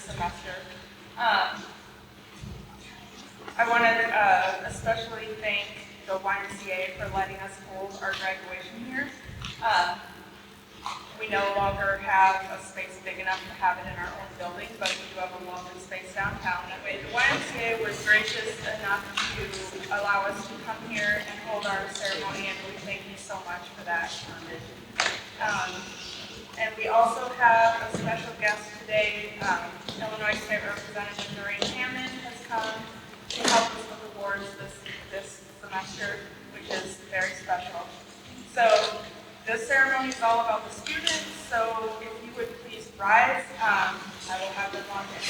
semester. I want to especially thank the YMCA for letting us hold our graduation here. We no longer have a space big enough to have it in our own building, but we do have a longer space downtown. That way, the YMCA was gracious enough to allow us to come here and hold our ceremony, and we thank you so much for that. And we also have a special guest today. Illinois State Representative Noreen Hammond has come to help us with awards this semester, which is very special. So this ceremony is all about the students, so if you would please rise, I will have them walk in.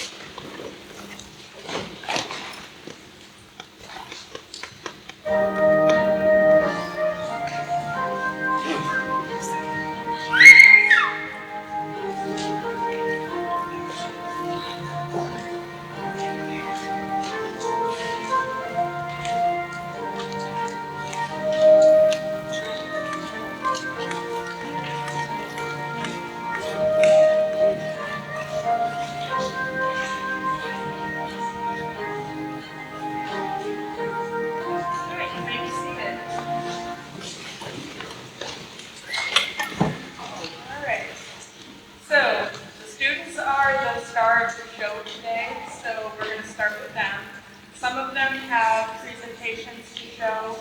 Some of them have presentations to show.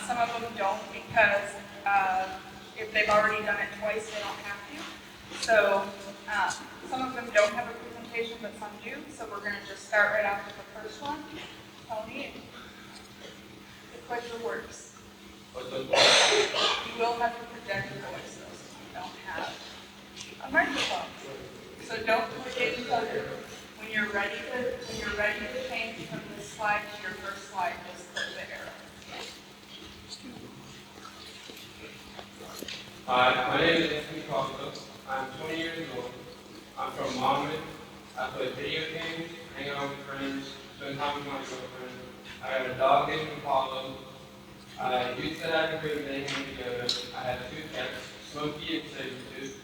Some of them don't because if they've already done it twice, they don't have to. So some of them don't have a presentation, but some do. So we're going to just start right off with the first one. Tony, the clicker works. You will have to project your voice though, since you don't have a microphone. So don't forget each other. When you're ready to change from this slide to your first slide, just click the arrow. Hi, my name is Anthony Caldwell. I'm 20 years old. I'm from Montauk. I play video games, hang out with friends, spend time with my girlfriend. I have a dog named Apollo. I used to have a great name together. I have 2 cats, Smokey and Sabretooth.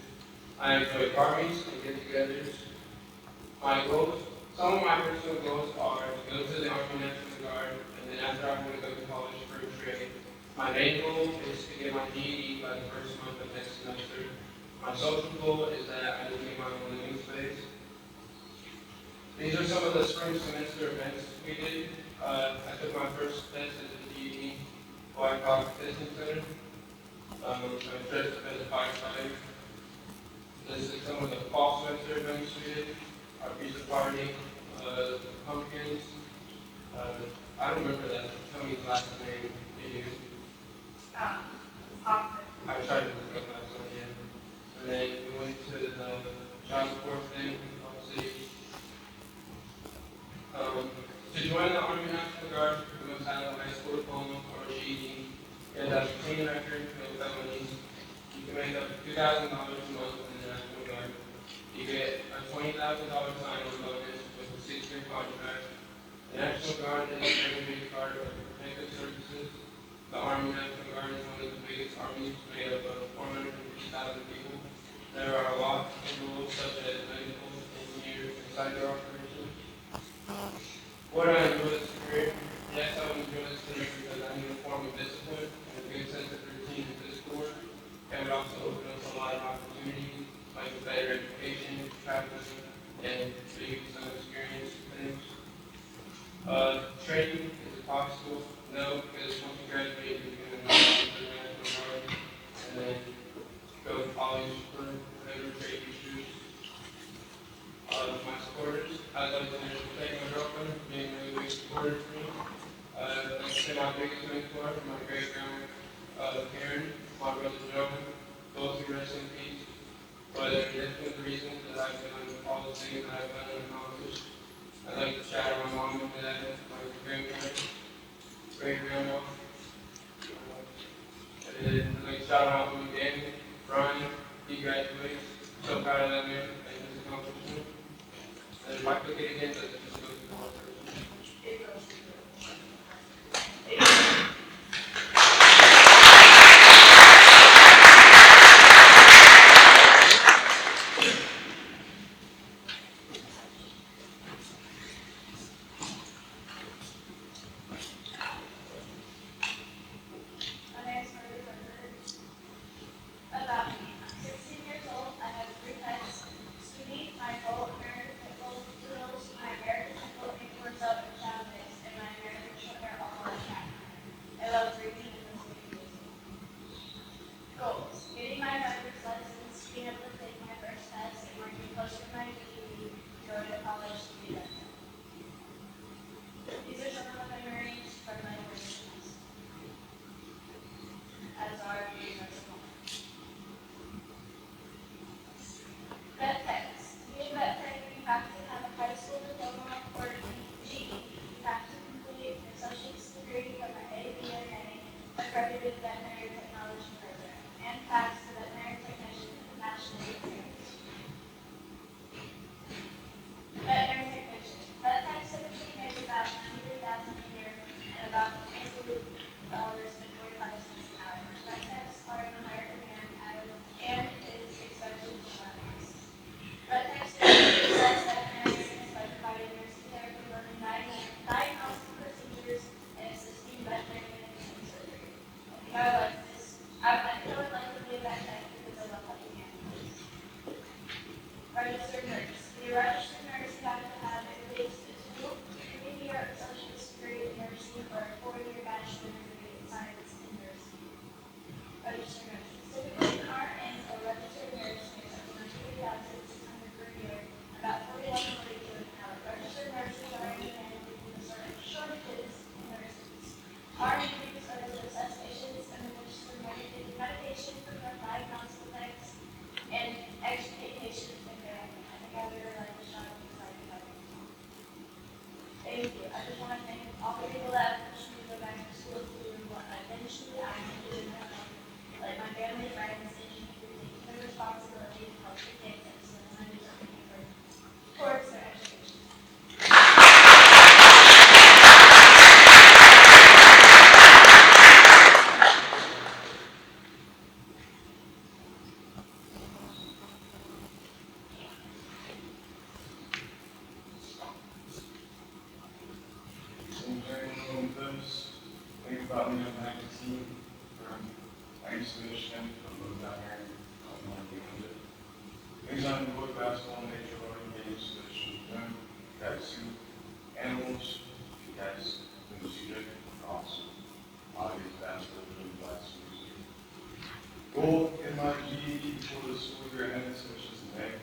I enjoy parties and get-togethers. My goals, some of my personal goals are to go to the Army National Guard, and then after I'm going to go to college for a trade. My main goal is to get my GED by the first month of next semester. My social goal is that I will get my own living space. These are some of the spring semester events we did. I took my first test at the GED Blackhawk Testing Center. I dressed up as a firefighter. This is some of the fall semester events we did. Our pizza party, pumpkins. I don't remember that. Tony's last name. Do you? I tried to look up last one, yeah. And then we went to the child support thing. Obviously, to join the Army National Guard, we must have a high school diploma or a GED. And have a clean record, no felonies. You can make up to $2,000 a month in the National Guard. You get a $20,000 sign-on bonus with a 6-year contract. The National Guard is a very big part of protective services. The Army National Guard is one of the biggest armies, made up of 450,000 people. There are a lot of roles such as medical, engineers, and cyber operations. What I enjoy this career? Yes, I would enjoy this career because I need a form of discipline and a good sense of routine and physical work. It would also open up a lot of opportunities, like a better education, traveling, and maybe some experience things. Training, is it possible? No, because once you graduate, you're going to go to the National Guard, and then go to college for whatever trade you choose. My supporters, I'd like to thank my girlfriend for being a really big supporter for me. I'd like to say my biggest mentor, my great grandma, Karen, my brother Joe, both who rest in peace. But they're definitely the reasons that I've done all the things that I've done and accomplished. I'd like to shout out my mom and dad, my grandparents, great-grandma. And I'd like to shout out my again, Brian, he graduates. So proud of that man and his accomplishment. And if I click it again, does it just go to the wrong person? It goes to the Thank you. I just want to thank all the people that pushed me to go back to school to do what eventually I can do in my life. Like my family, friends, and taking the responsibility to help the kids and so I do something for their education. Think about me, I'm 19, I used to Michigan, I moved down here, I don't want to be with it. Things I enjoy basketball, nature, learning games, fishing, guys who animals, you guys do music, awesome. Obvious basketball, doing class music. Goal in my GED before the school year ends, which is in May,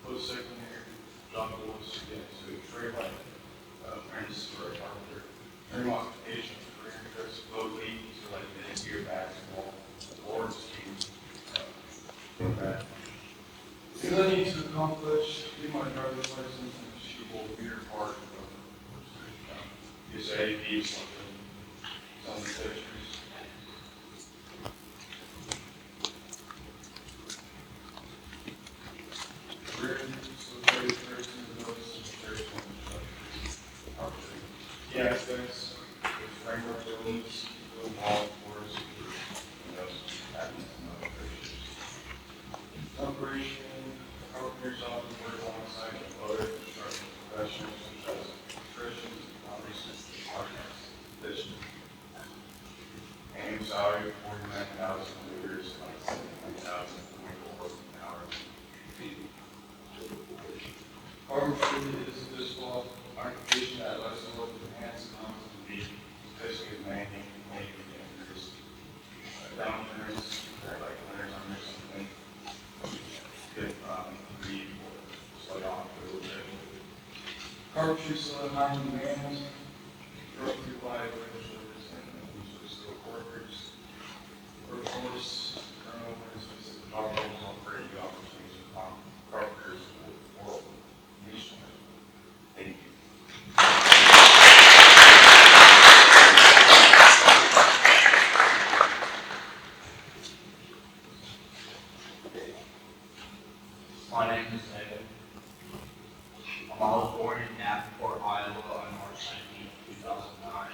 post-secondary, job goals to get to a trade like apprentice or a carpenter. Earn modification for career interests, low league, so like the NBA basketball, or team, back. Things I need to accomplish, get my driver's license and achievable beer part of this AD, something, some pictures. Career, so very person to notice and very one. Key aspects, which framework buildings, build wall, floors, happens and other pictures. Operation, carpenters often work alongside other construction professionals such as electricians, plumbers, architects, fishing. Annual salary of $49,000 years, about $79,000 an hour. Carpentry is a physical occupation that allows the work with hands and arms to be basically demanding, maybe dangerous. Downturns, like winners under something, could breathe or slow down for a little bit. Carpentry still in high demand, roughly by workers and usually still workers. Workforce turnover is specific problems on very good opportunities for carpenters world nationwide. Thank you. My name is David. I was born in Davenport, Iowa on March 19, 2009.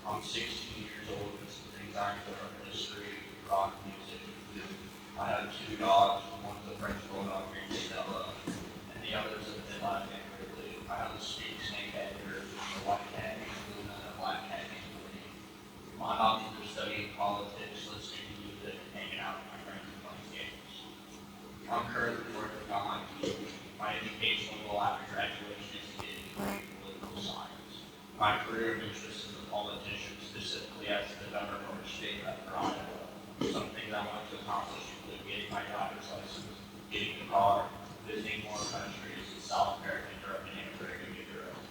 I'm 16 years old and some things I enjoy are history, rock music, food. I have 2 dogs, one's a French bulldog named Stella, and the other's a Finland named Ridley. I have a street snake head here, a white cat named Luna, and a black cat named Winnie. My hobbies are studying politics, listening to music, and hanging out with my friends and playing games. I'm currently working on my PhD. My educational goal after graduation is to get a degree in political science. My career of interest is a politician, specifically as the governor of state rep for Iowa. Some things I want to accomplish include getting my driver's license, getting a car, visiting more countries in South America, Europe, and integrating Europe.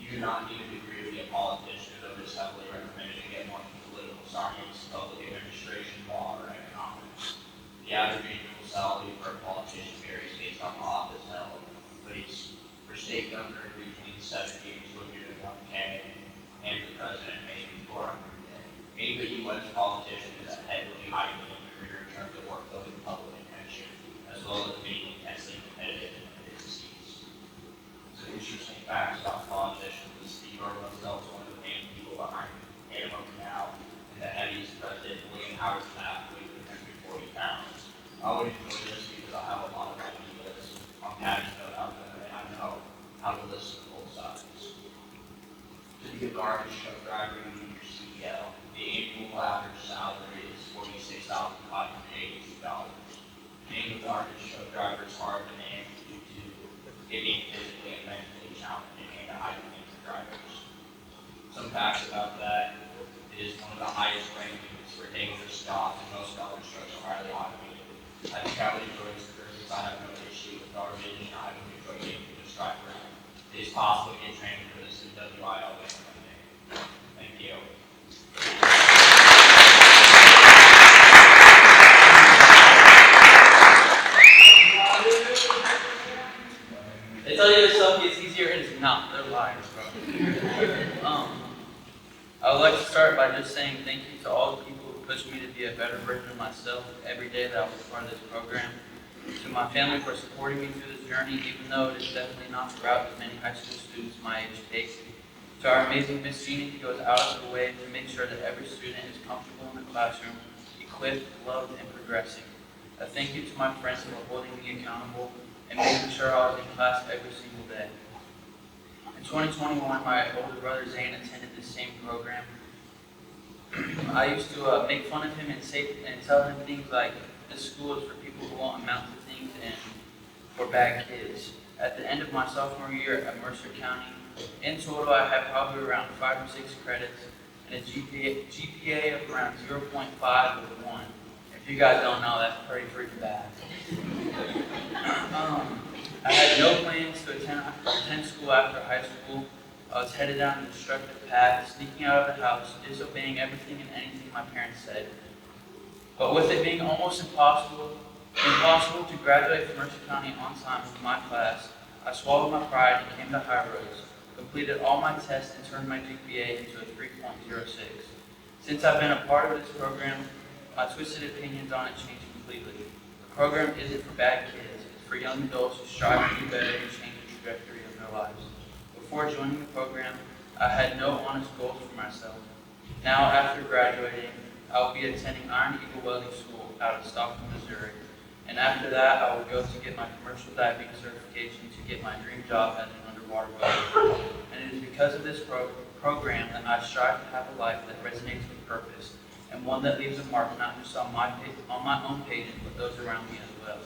You do not need a degree to be a politician, though it is heavily recommended to get one in political science, public administration, law, or economics. The average annual salary for a politician varies based on the office held, but for state governor between 70 to 101K, and the president maybe 400K. Being a U.S. politician is a heavily highly career in terms of workload and public attention, as well as being intensely competitive in its seats. Some interesting facts about politicians is Steve Irwin's one of the main people behind Aledo now, and the heaviest president William Howard Taft weighed 140 pounds. I would enjoy this because I have a lot of ideas. I'm passionate about them, and I know how to listen to both sides. To be a garbage truck driver, you need your CDL. The annual average salary is $46,582. Being a garbage truck driver is hard to manage due to it being physically and mentally challenging and a high demand for drivers. Some facts about that is one of the highest rankings for dangerous jobs, and most garbage trucks are highly automated. I think I would enjoy this career because I have no issue with garbage and I would enjoy getting to just drive around. It is possible to get trained for this in WIL one day. Thank you. tell you this stuff gets easier, it is not. They're liars, bro. I would like to start by just saying thank you to all the people who pushed me to be a better version of myself every day that I was part of this program. To my family for supporting me through this journey, even though it is definitely not the route that many high school students my age take. To our amazing Miss Jeannie, who goes out of her way to make sure that every student is comfortable in the classroom, equipped, loved, and progressing. A thank you to my friends for holding me accountable and making sure I was in class every single day. In 2021, my older brother Zane attended this same program. I used to make fun of him and tell him things like, this school is for people who won't amount to things and for bad kids. At the end of my sophomore year at Mercer County, in total I had probably around 5 or 6 credits and a GPA of around 0.5 with 1. If you guys don't know, that's pretty freaking bad. I had no plans to attend school after high school. I was headed down a destructive path, sneaking out of the house, disobeying everything and anything my parents said. But with it being almost impossible to graduate from Mercer County on time with my class, I swallowed my pride and came to High Roads, completed all my tests, and turned my GPA into a 3.06. Since I've been a part of this program, my twisted opinions on it changed completely. The program isn't for bad kids, it's for young adults who strive to do better and change the trajectory of their lives. Before joining the program, I had no honest goals for myself. Now, after graduating, I will be attending Iron Eagle Welding School out of Stockton, Missouri. And after that, I will go to get my commercial diving certification to get my dream job as an underwater welder. And it is because of this program that I strive to have a life that resonates with purpose, and one that leaves a mark not just on my own pages, but those around me as well.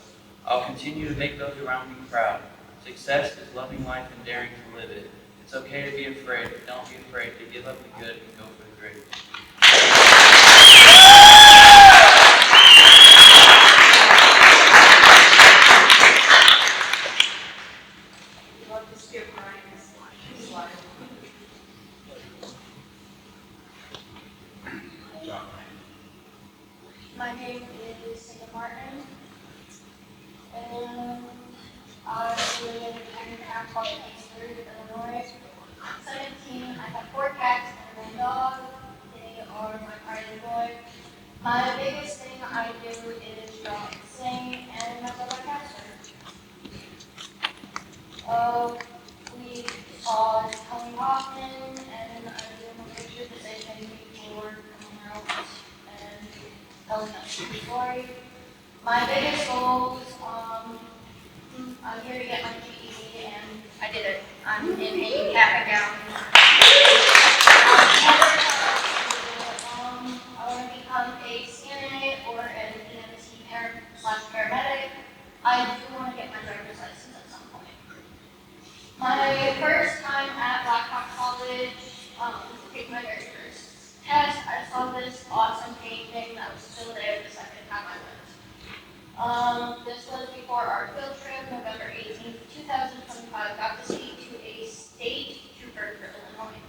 I'll continue to make those around me proud. Success is loving life and daring to live it. It's okay to be afraid, but don't be afraid to give up the good and go for the great. Love to skip Ryan's slide. My name is Sarah Martin, and I live in a town called Eastford, Illinois. I'm 17. I have 4 cats and a dog. They are my pride and joy. My biggest thing I do is draw and sing, and that's what my cats do. We saw Tony Hoffman, and I gave him a picture to say thank you for coming out and telling us the story. My biggest goals, I'm here to get my GED, and I did it. I'm in a cat gown. I want to become a CNA or an EMT paramedic. I do want to get my driver's license at some point. My first time at Blackhawk College, to take my very first test, I saw this awesome painting that was still there the second time I went. This was before our field trip, November 18th, 2025. Got to speak to a state trooper for Illinois.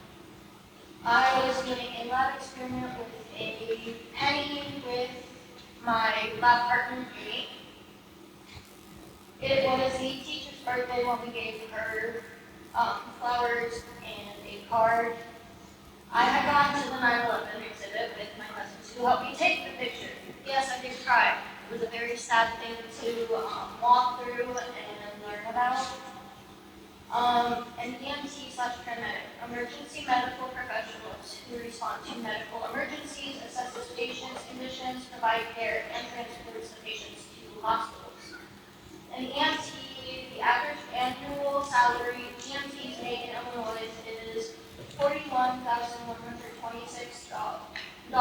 I was doing a lab experiment with a penny with my lab partner, Amy. It was the teacher's birthday when we gave her flowers and a card. I had gone to the 9/11 exhibit with my cousins who helped me take the picture. Yes, I did cry. It was a very sad thing to walk through and learn about. An EMT/paramedic, emergency medical professionals who respond to medical emergencies, assesses patients' conditions, provide care, and transports the patients to hospitals. An EMT, the average annual salary EMTs make in Illinois is $41,126. To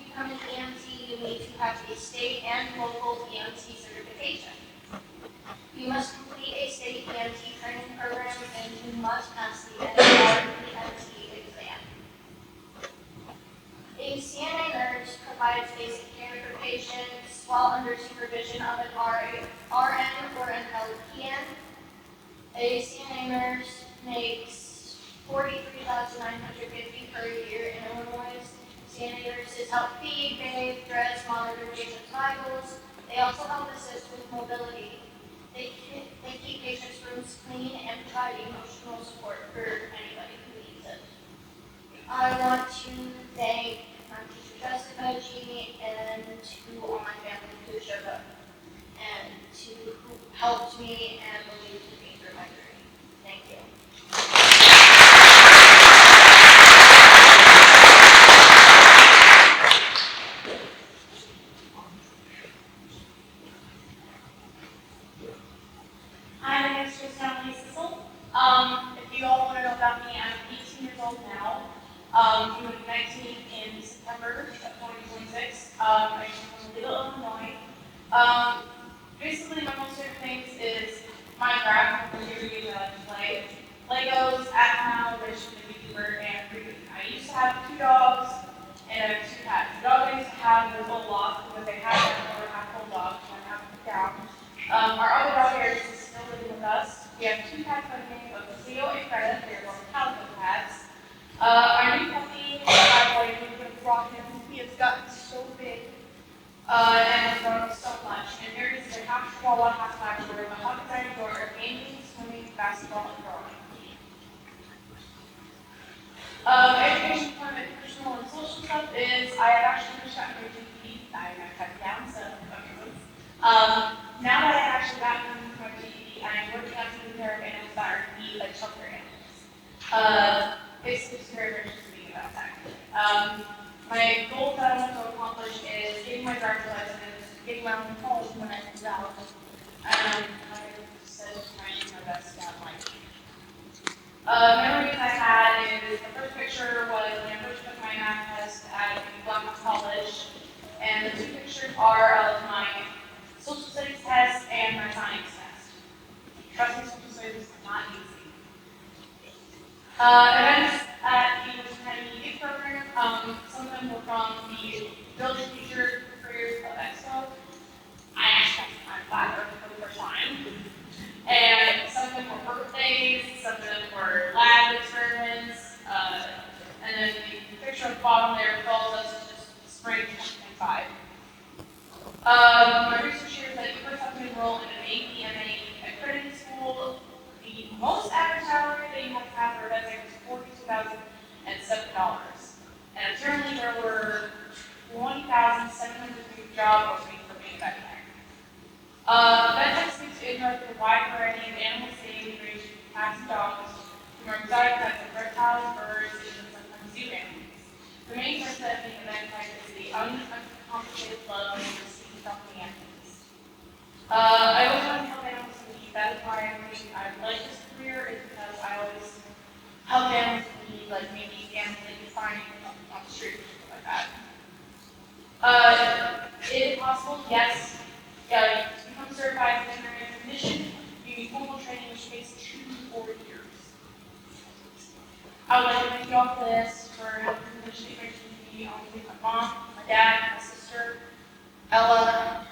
become an EMT, you need to have a state and local EMT certification. You must complete a state EMT training program, and you must pass the NAR EMT exam. A CNA nurse provides basic care for patients while under supervision of an RN or an LPN. A CNA nurse makes $43,950 per year in Illinois. CNA nurses help feed, bathe, dress, monitor patients' vitals. They also help assist with mobility. They keep patients' rooms clean helped me and believed in me through my journey. Thank you. Hi, my name is Kewanee. If you all want to know about me, I'm 18 years old now. I'm going to be 19 in September of 2026. I'm from Aledo, Illinois. Basically, my most favorite things is Minecraft, my favorite game that I like to play. Legos, Aledo, which is a YouTuber, and reading. I used to have 2 dogs and 2 cats. The dog I used to have was a lot because they had over half-full dogs, and I have to put down. Our other dog here is still living with us. We have 2 cats by the name of Leo and Greta. They're both calico cats. Our new puppy, boy, we're going to rock him. He has gotten so big and has grown up so much. And there is a half Chihuahua, half Labrador, a hot dinosaur, or gaming, swimming, basketball, and drawing. Education, employment, personal, and social stuff is I have actually finished out my GED. I cut it down, so now that I have actually gotten my GED, I'm working as a therapist and I'm starting to be like shelter animals. Basically, it's very interesting to me about that. My goal that I want to accomplish is getting my driver's license, getting my own home when I move out, and like I said, trying to do my best to have life. Memories I had is the first picture was when I first took my math test at Blackmount College, and the 2 pictures are of my social studies test and my science test. Trust me, social studies is not easy. Events at the Mercer County Youth Program, some of them were from the Building Future Careers Club Expo. I actually got to climb ladder for the first time. And some of them were birthdays, some of them were lab experiments, and then the picture at the bottom there tells us just spring 2025. My research here is that you first have to enroll in an APMA accredited school. The most average salary that you have to have for a resume is $42,007. And apparently there were 20,700 job openings for manufacturing. That speaks to a wide variety of animals, ranging from cats and dogs, from exotic types of reptiles, birds, and even sometimes zoo animals. The main person that being identified is the uncomplicated love of receiving helping animals. I always want to help animals in need. That is why I like this career, is because I always help animals in need, like maybe animals that you find on the street or something like that. Is it possible? Yes. To become certified in veterinary technician, you need formal training, which takes 2 to 4 years. I would like to thank you all for this, for having the privilege to me on with my mom, my dad, my sister, Ella.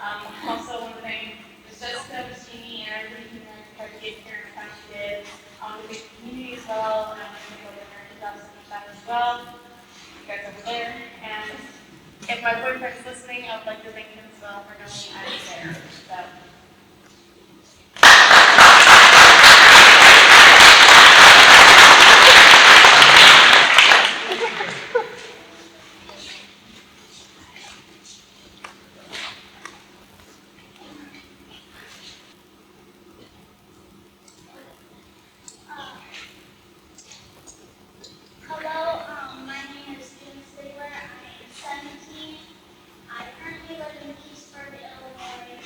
Also want to thank Ms. Jessica, Ms. Jeannie, and everybody who tried to get here and found she did. I want to thank the community as well, and I want to thank all the parents as well. You guys over there. And if my boyfriend's listening, I would like to thank him as well for knowing I was there. So. Hello, my name is Kim Stigler. I am 17. I currently live in Petersburg, Illinois.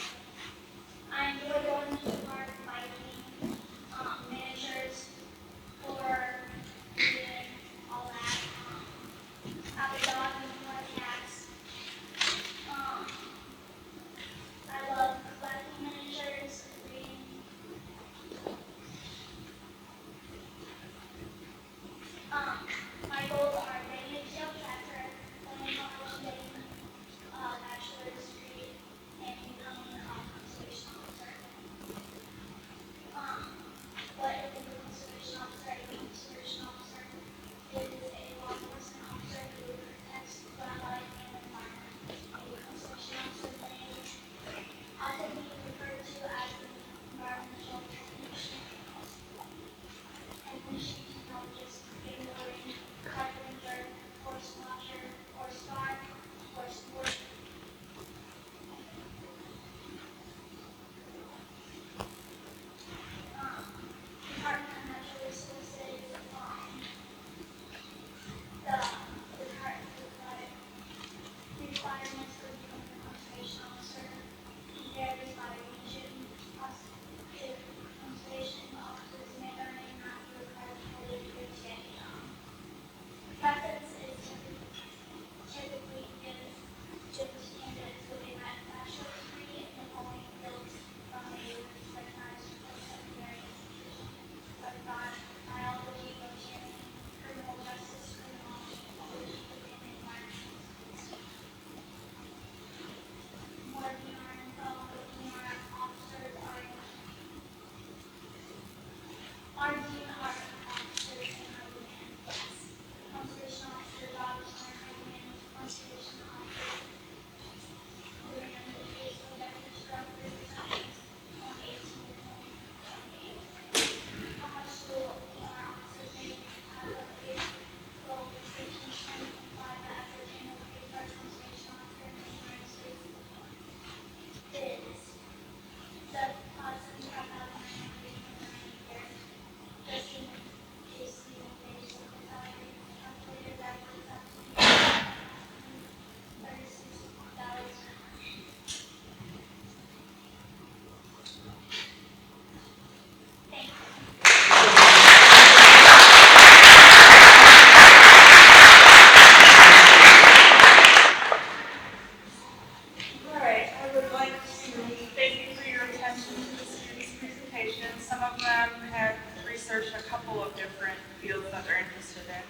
presentations. Some of them have researched a couple of different fields that they're interested in.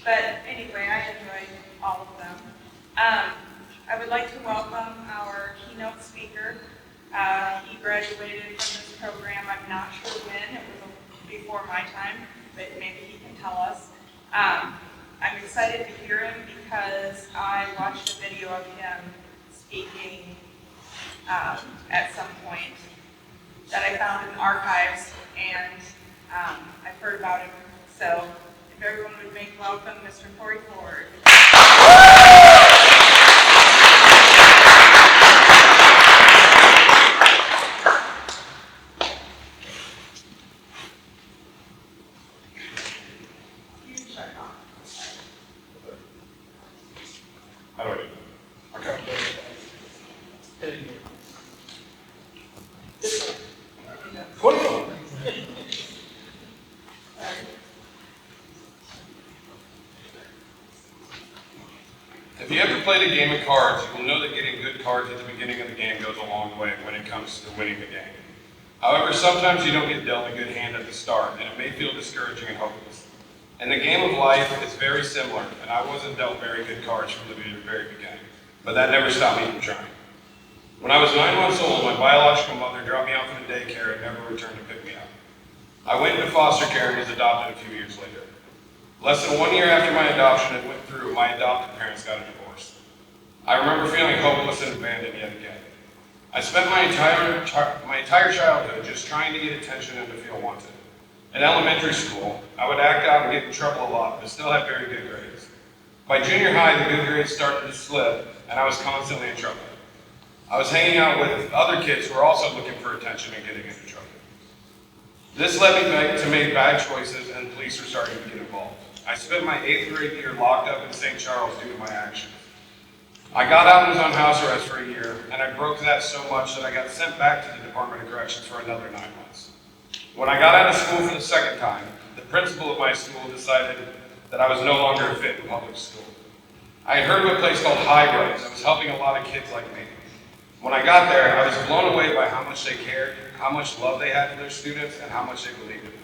But anyway, I enjoyed all of them. I would like to welcome our keynote speaker. He graduated from this program, I'm not sure when, it was before my time, but maybe he can tell us. I'm excited to hear him because I watched a video of him speaking at some point that I found in archives, and I've heard about him. So if everyone would make welcome Mr. Corey Ford. How do I do that? Okay. What are you? If you ever played a game of cards, you will know that getting good cards at the beginning of the game goes a long way when it comes to winning the game. However, sometimes you don't get dealt a good hand at the start, and it may feel discouraging and hopeless. And the game of life is very similar, and I wasn't dealt very good cards from the very beginning, but that never stopped me from trying. When I was 9 months old, my biological mother dropped me off in a daycare and never returned to pick me up. I went into foster care and was adopted a few years later. Less than 1 year after my adoption had went through, my adopted parents got a divorce. I remember feeling hopeless and abandoned yet again. I spent my entire childhood just trying to get attention and to feel wanted. In elementary school, I would act out and get in trouble a lot, but still had very good grades. By junior high, the good grades started to slip, and I was constantly in trouble. I was hanging out with other kids who were also looking for attention and getting into trouble. This led me to make bad choices, and police were starting to get involved. I spent my 8th grade year locked up in St. Charles due to my actions. I got out and was on house arrest for a year, and I broke that so much that I got sent back to the Department of Corrections for another 9 months. When I got out of school for the second time, the principal of my school decided that I was no longer a fit in public school. I had heard of a place called High Roads that was helping a lot of kids like me. When I got there, I was blown away by how much they cared, how much love they had for their students, and how much they believed in me.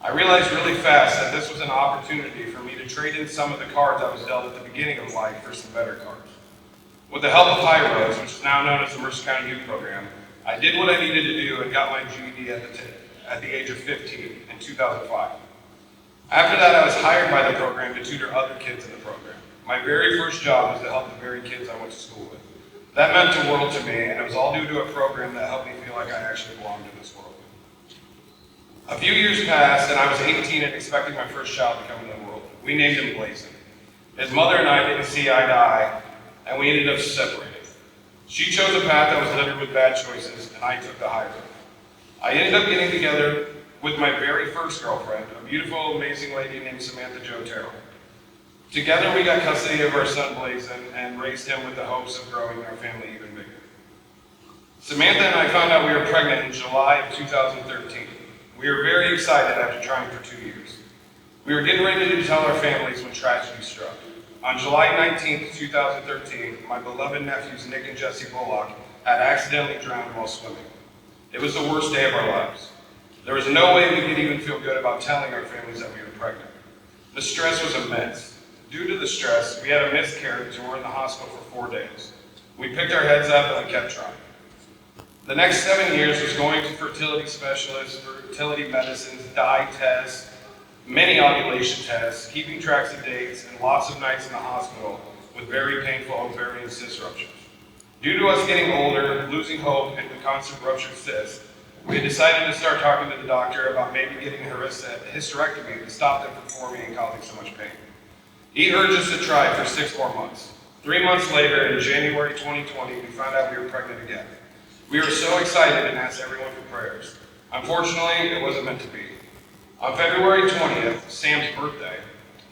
I realized really fast that this was an opportunity for me to trade in some of the cards I was dealt at the beginning of life for some better cards. With the help of High Roads, which is now known as the Mercer County Youth Program, I did what I needed to do and got my GED at the age of 15 in 2005. After that, I was hired by the program to tutor other kids in the program. My very first job was to help the very kids I went to school with. That meant the world to me, and it was all due to a program that helped me feel like I actually belonged in this world. A few years passed, and I was 18 and expecting my first child to come into the world. We named him Blazon. His mother and I didn't see eye to eye, and we ended up separating. She chose a path that was littered with bad choices, and I took the high road. I ended up getting together with my very first girlfriend, a beautiful, amazing lady named Samantha Jo Terrell. Together we got custody of our son Blazon and raised him with the hopes of growing our family even bigger. Samantha and I found out we were pregnant in July of 2013. We were very excited after trying for 2 years. We were getting ready to tell our families when tragedy struck. On July 19th, 2013, my beloved nephews Nick and Jesse Bullock had accidentally drowned while swimming. It was the worst day of our lives. There was no way we could even feel good about telling our families that we were pregnant. The stress was immense. Due to the stress, we had a miscarriage and were in the hospital for 4 days. We picked our heads up and we kept trying. The next 7 years was going to fertility specialists, fertility medicines, dye tests, many ovulation tests, keeping tracks of dates, and lots of nights in the hospital with very painful ovarian cyst ruptures. Due to us getting older, losing hope, and the constant ruptured cysts, we decided to start talking to the doctor about maybe getting a hysterectomy to stop them from forming and causing so much pain. He urged us to try for 6 more months. 3 months later, in January 2020, we found out we were pregnant again. We were so excited and asked everyone for prayers. Unfortunately, it wasn't meant to be. On February 20th, Sam's birthday,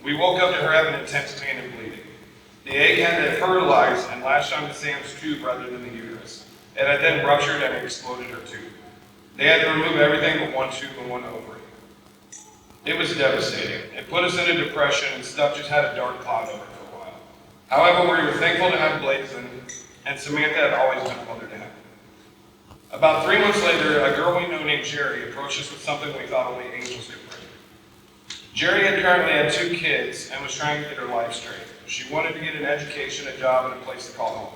we woke up to her having intense pain and bleeding. The egg had to fertilize and latched onto Sam's tube rather than the uterus. It had then ruptured and exploded her tube. They had to remove everything but one tube and one ovary. It was devastating. It put us into depression and stuff just had a dark cloud over it for a while. However, we were thankful to have Blazon, and Samantha had always been a mother to him. About 3 months later, a girl we know named Jerry approached us with something we thought only angels could bring. Jerry had currently had 2 kids and was trying to get her life straight. She wanted to get an education, a job, and a place to call home.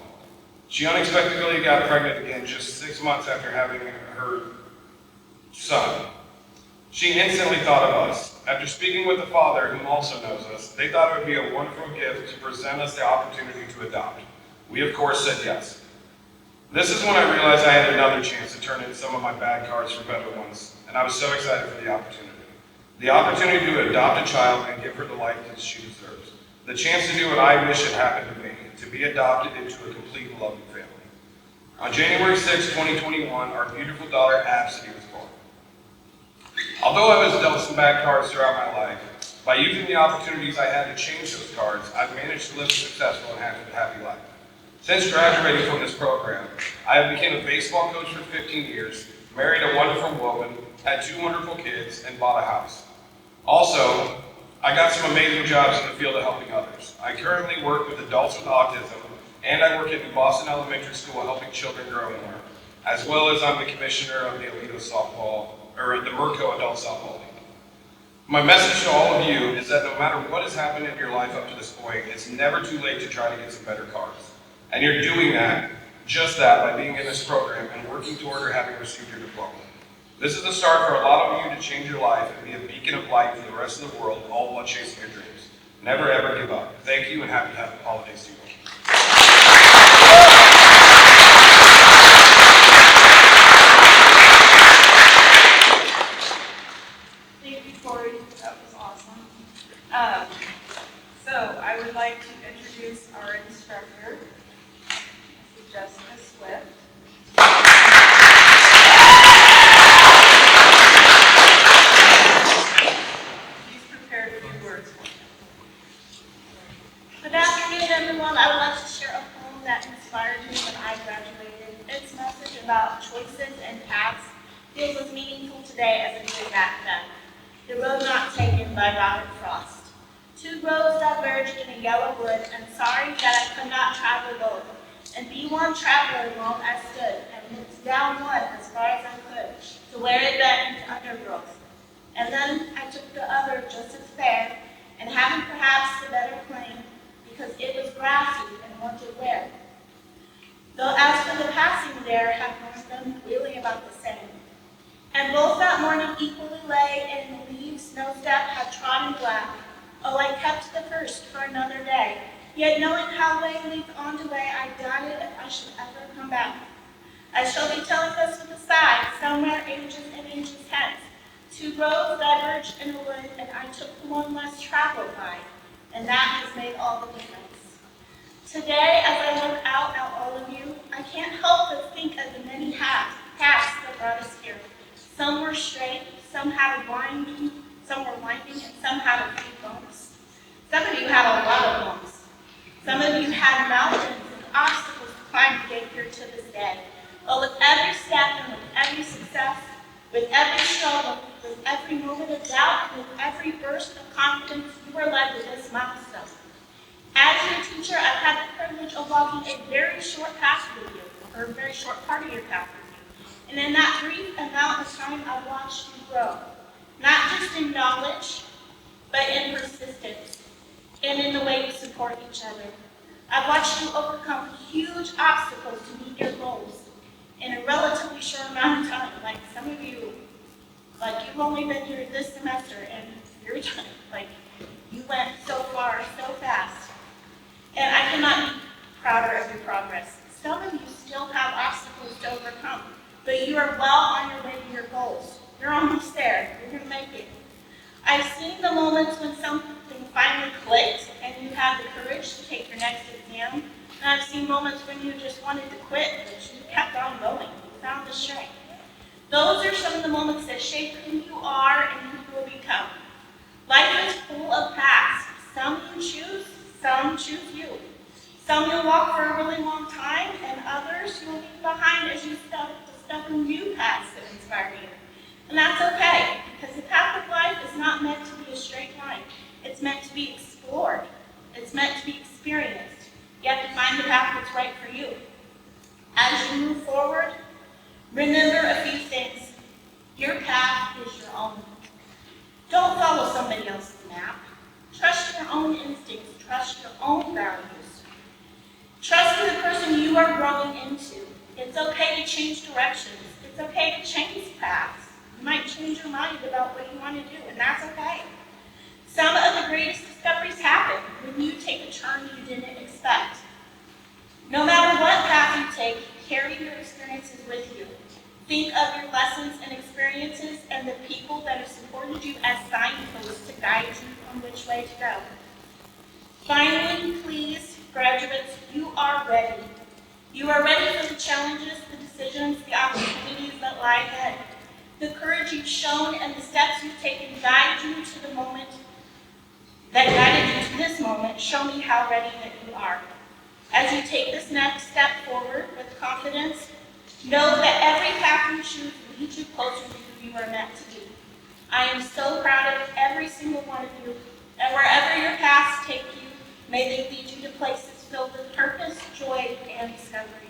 She unexpectedly got pregnant again just 6 months after having her son. She instantly thought of us. After speaking with the father, whom also knows us, they thought it would be a wonderful gift to present us the opportunity to adopt. We, of course, said yes. This is when I realized I had another chance to turn in some of my bad cards for better ones, and I was so excited for the opportunity. The opportunity to adopt a child and give her the life that she deserves. The chance to do what I wish had happened to me, to be adopted into a complete and loving family. On January 6, 2021, our beautiful daughter, Absidy, was born. Although I was dealt some bad cards throughout my life, by using the opportunities I had to change those cards, I've managed to live a successful and happy life. Since graduating from this program, I have become a baseball coach for 15 years, married a wonderful woman, had 2 wonderful kids, and bought a house. Also, I got some amazing jobs in the field of helping others. I currently work with adults with autism, and I work at New Boston Elementary School helping children grow more, as well as I'm the commissioner of the Aledo the Mercer Adult Softball League. My message to all of you is that no matter what has happened in your life up to this point, it's never too late to try to get some better cards. And you're doing just that by being in this program and working toward or having received your diploma. This is the start for a lot of you to change your life and be a beacon of light for the rest of the world, all while chasing your dreams. Never ever give up. Thank you and happy holidays to you all. Thank you, Corey. That was awesome. So I would like to introduce our instructor, Jessica Swift. She's prepared a few words for you. Good afternoon, everyone. I would like to share a poem that inspired me when I graduated. Its message about choices and paths feels as meaningful today as it did back then. The Road Not Taken by Robert Frost. 2 roads diverged in a yellow wood, and sorry that I could not travel both. And be one traveler long I stood, and looked down one as far as I could, to where it bent into undergrowth. And then I took the other just as fair, and having perhaps the better claim, because it was grassy and wanted wear. Though as for the passing there, had known them really about the same. And both that morning equally lay in the leaves no step had trodden black. Oh, I kept the first for another day, yet knowing how way leads on to way, I doubted if I should ever come back. I shall be telling this with a sigh, somewhere ages and ages hence. 2 roads diverged in a wood, and I took the one less traveled by, and that has made all the difference. Today, as I look out at all of you, I can't help but think of the many paths that brought us here. Some were straight, some had a winding, and some had a few bumps. Some of you had a lot of bumps. Some of you had mountains and obstacles to climb to get here to this day. But with every step and with every success, with every struggle, with every moment of doubt, and with every burst of confidence, you were led to this milestone. As your teacher, I've had the privilege of walking a very short path with you, or a very short part of your path with you. And in that brief amount of time, I've watched you grow. Not just in knowledge, but in persistence, and in the way you support each other. I've watched you overcome huge obstacles to meet your goals in a relatively short amount of time. Like some of you, you've only been here this semester, and you're done. You went so far, so fast. And I cannot be prouder of your progress. Some of you still have obstacles to overcome, but you are well on your way to your goals. You're almost there. You're going to make it. I've seen the moments when something finally clicked and you had the courage to take your next exam. And I've seen moments when you just wanted to quit, but you kept on going. You found the strength. Those are some of the moments that shape who you are and who you will become. Life is full of paths. Some you choose, some choose you. Some you'll walk for a really long time, and others you'll leave behind as you discover new paths that inspire you. And that's okay, because the path of life is not meant to be a straight line. It's meant to be explored. It's meant to be experienced. You have to find the path that's right for you. As you move forward, remember path is your own. Don't follow somebody else's map. Trust your own instincts. Trust your own values. Trust in the person you are growing into. It's okay to change directions. It's okay to change paths. You might change your mind about what you want to do, and that's okay. Some of the greatest discoveries happen when you take a turn you didn't expect. No matter what path you take, carry your experiences with you. Think of your lessons and experiences and the people that have supported you as signposts to guide you on which way to go. Finally, please, graduates, you are ready. You are ready for the challenges, the decisions, the opportunities that lie ahead. The courage you've shown and the steps you've taken guide you to the moment that guided you to this moment. Show me how ready that you are. As you take this next step forward with confidence, know that every path you choose leads you closer to who you are meant to be. I am so proud of every single one of you, and wherever your paths take you, may they lead you to places filled with purpose, joy, and discovery.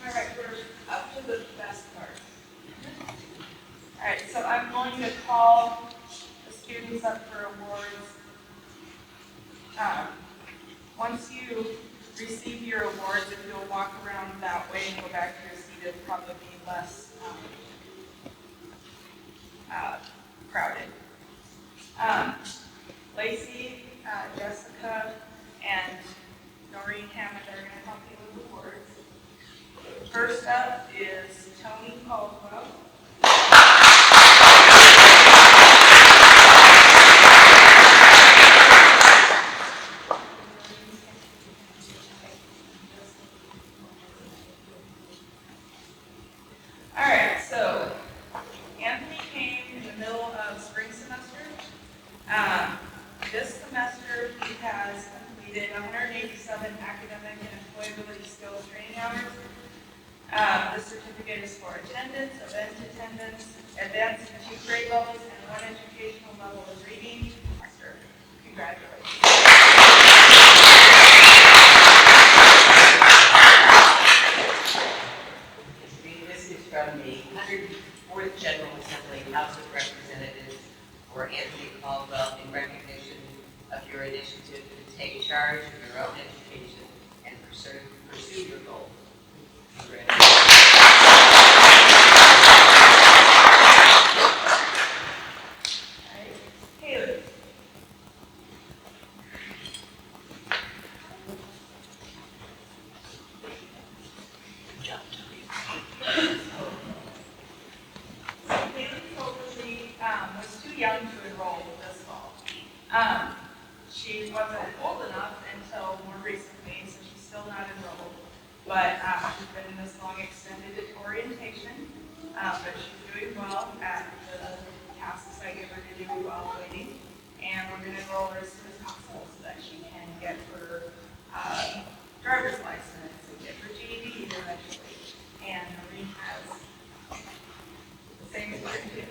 All right, we're up to the best part. All right, so I'm going to call the students up for awards. Once you receive your awards, if you'll walk around that way and go back to your seat, it'll probably be less crowded. Lacey, Jessica, and Noreen Hammond are going to help you with awards. First up is Tony Caldwell. All right, so Anthony came in the middle of spring semester. This semester, he has completed 187 academic and employability skills training hours. The certificate is for attendance, event attendance, advanced in 2 grade levels, and 1 educational level of reading. Master, congratulations. This is from the 104th General Assembly House of Representatives for Anthony Caldwell in recognition of your initiative to take charge of your own education and pursue your goals. Congratulations. All right, Haley. Haley Fogarty was too young to enroll this fall. She wasn't old enough until more recently, so she's still not enrolled. But she's been in this long extended orientation, but she's doing well at the tasks I give her to do while waiting. And we're going to enroll her as soon as possible so that she can get her driver's license and get her GED eventually. And Noreen has the same certificate.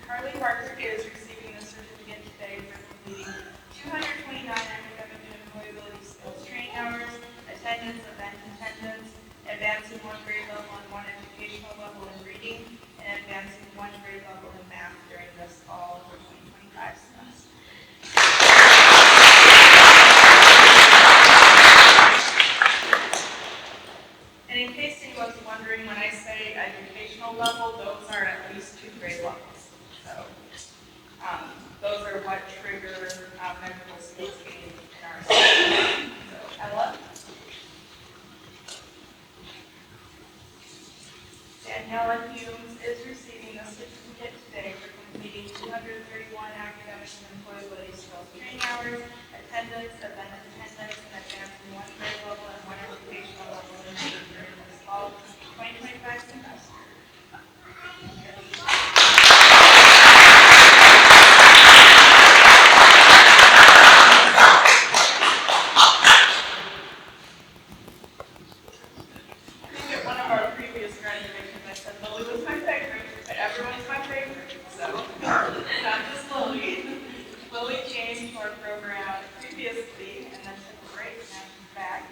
Harley Parker is receiving the certificate today for completing 229 academic and employability skills training hours, attendance, event attendance, advancing 1 grade level and 1 educational level in reading, and advancing 1 grade level in math during this fall of the 2025 semester. And in case anyone's wondering, when I say educational level, those are at least 2 grade levels. So those are what trigger measurable skills gain in our system. So Ella. Daniela Humes is receiving a certificate today for completing 231 academic and employability skills training hours, attendance, event attendance, and advancing 1 grade level and 1 educational level in reading during this fall 2025 semester. previously and then took a break and now she's back.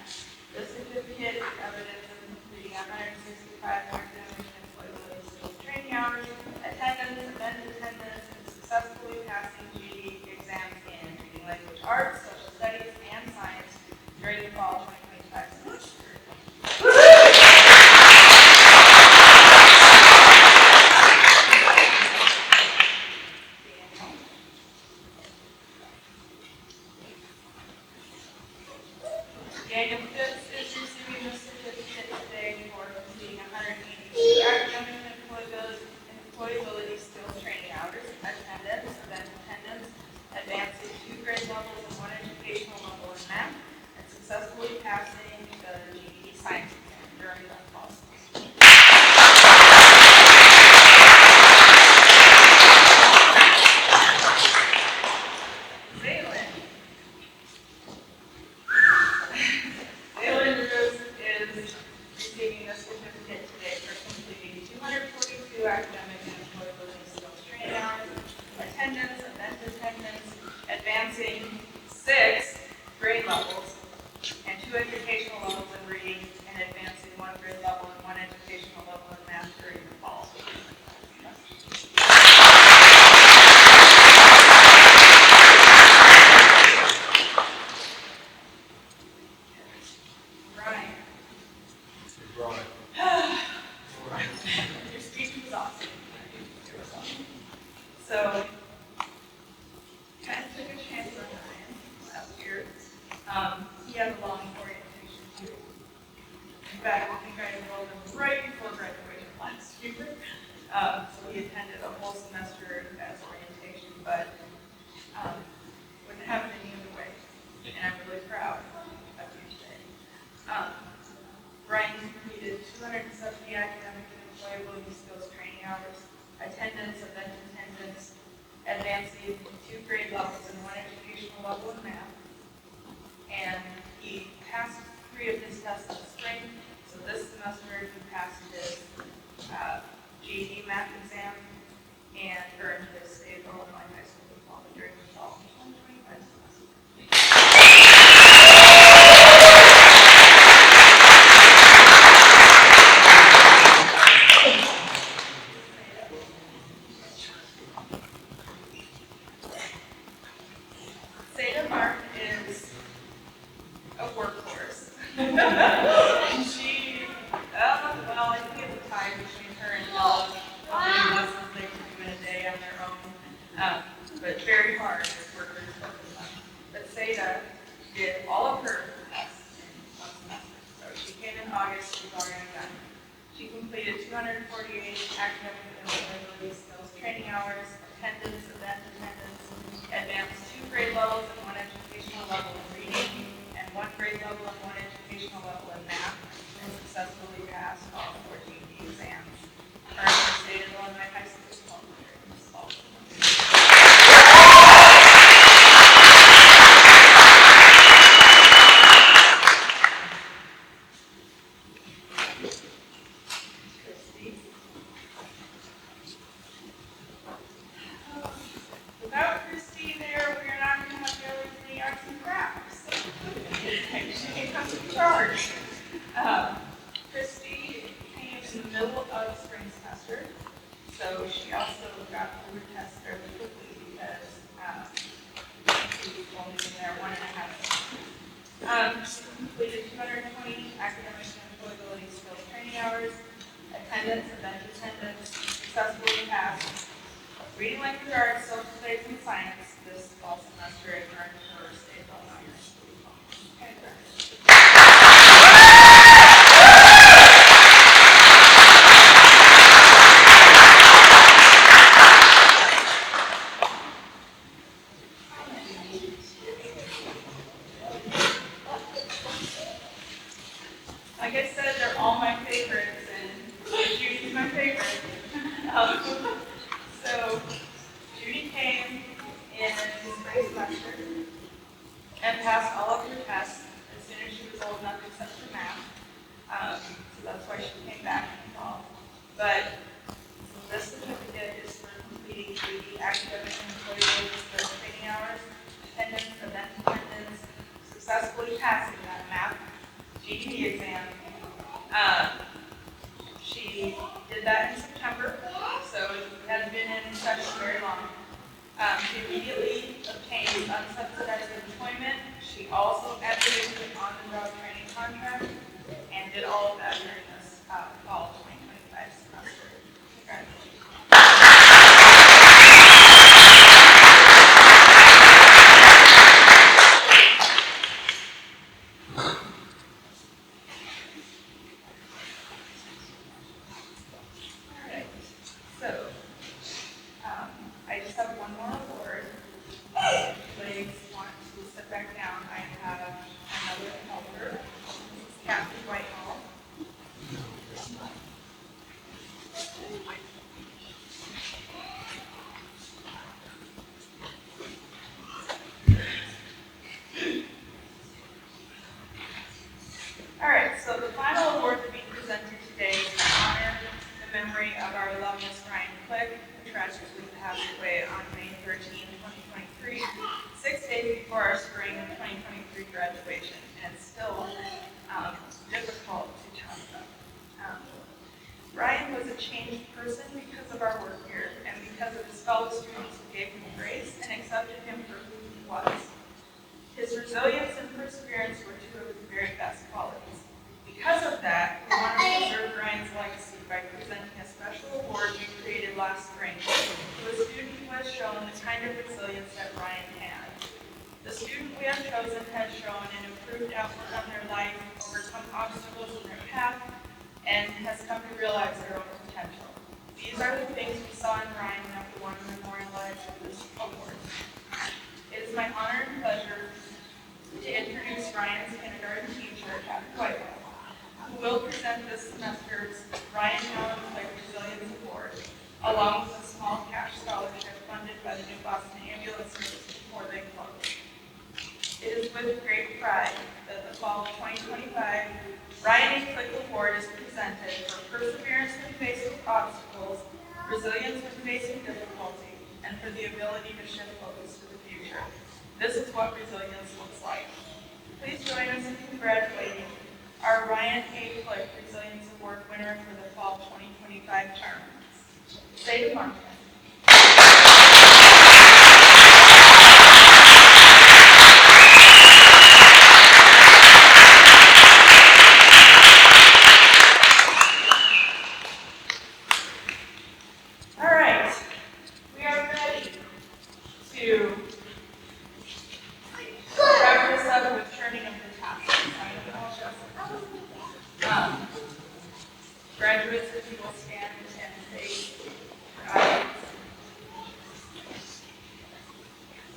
This certificate is evidence of completing 165 academic and employability skills training hours, attendance, event attendance, and successfully passing GED exams in reading language arts, social studies, and science during the fall 2025 semester. Daniel Phipps is receiving the certificate today for completing 182 academic and employability skills training hours, attendance, event attendance, advancing 2 grade levels and 1 educational level in math, and successfully passing the GED science exam during the fall semester. Zaylin Rose is receiving a certificate today for completing 242 academic and employability skills training hours, attendance, event attendance, advancing 6 grade levels and 2 educational levels in reading, and advancing 1 grade level and 1 educational level in math during the fall. Your speech was awesome. So, kind of took a chance on Ryan last year. He had a long orientation too. In fact, I think I enrolled him right before graduation last year. So he attended a whole semester as orientation, but wouldn't have it any other way. And I'm really proud of you today. Ryan completed 270 academic and employability skills training hours, attendance, event attendance, advancing 2 grade levels and 1 educational level in math. And he passed 3 of his tests in the spring, so this semester he passed his GED math exam and earned his state of Illinois high school diploma during the fall 2025 semester. Seda Mark is a workhorse. She, well, I think it's a tie between her and Aledo. How many lessons they can do in a day on their own. But very hard as workers focus on. But Seda did all of her tests in 1 semester. So she came in August, she's already done. She completed 248 academic and employability skills training hours, attendance, event attendance, advanced 2 grade levels and 1 educational level in reading, and 1 grade level and 1 educational level in math, and successfully passed all 14 exams. Earned her state of Illinois high school diploma during this fall. Christy. Without Christy there, we're not going to have the other three arts and crafts. She comes in charge. Christy came in the middle of spring semester, so she also got through her test fairly quickly because she was only in there 1.5 months. She completed 220 academic and employability skills training hours, attendance, event attendance, successfully passed reading language arts, social studies, and science this fall semester, and earned her state of Illinois high school diploma. Like I said, they're all my favorites, and Judy's my favorite. So Judy came in the spring semester and passed all of her tests as soon as she was old enough to accept for math. So that's why she came back in the fall. But this certificate is for completing GED academic and employability skills training hours, attendance, event attendance, successfully passing that MAP GED exam. She did that in September, so it hadn't been in session very long. She immediately obtained unsubsidized employment. She also advocated an on-the-job training contract and did all of that during this fall 2025 semester. Congratulations. Alright, so I just have one more award. Ladies want to sit back down. I have another helper, Captain Whitehall. All right, so the final award to be presented today is to honor the memory of our alumnus Ryan Click, who tragically passed away on May 13, 2023, 6 days before our spring 2023 graduation, and it's still difficult to talk about. Ryan was a changed person because of our work here, and because of his fellow students who gave him grace and accepted him for who he was. His resilience and perseverance were two of his very best qualities. Because of that, we want to preserve Ryan's legacy by presenting a special award we created last spring to a student who has shown the kind of resilience that Ryan had. The student we have chosen has shown an improved outlook on their life, overcome obstacles in their path, and has come to realize their own potential. These are the things we saw in Ryan enough to want to memorialize with this award. It is my honor and pleasure to introduce Ryan's kindergarten teacher, Captain Whitehall, who will present this semester's Ryan Allen Click Resilience Award, along with a small cash scholarship funded by the New Boston Ambulance Service before they close. It is with great pride that the fall 2025 Ryan A. Click Award is presented for perseverance when faced with obstacles, resilience when facing difficulty, and for the ability to shift focus to the future. This is what resilience looks like. Please join us in congratulating our Ryan A. Click Resilience Award winner for the fall 2025 term. Say to Montauk. All right, we are ready to wrap this up with turning of the tassels. Graduates, if you will stand and say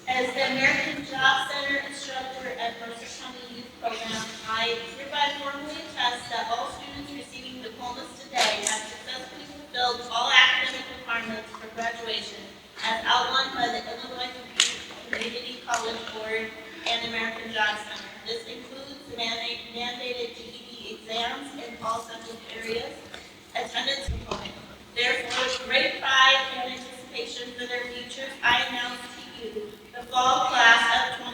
As the American Job Center instructor at Mercer County Youth Program, I hereby formally attest that all students receiving diplomas today have successfully fulfilled all academic requirements for graduation as outlined by the Illinois Community College Board and American Job Center. This includes the mandated GED exams in all subject areas, attendance component. Therefore, with great pride and anticipation for their futures, I announce to you the fall class of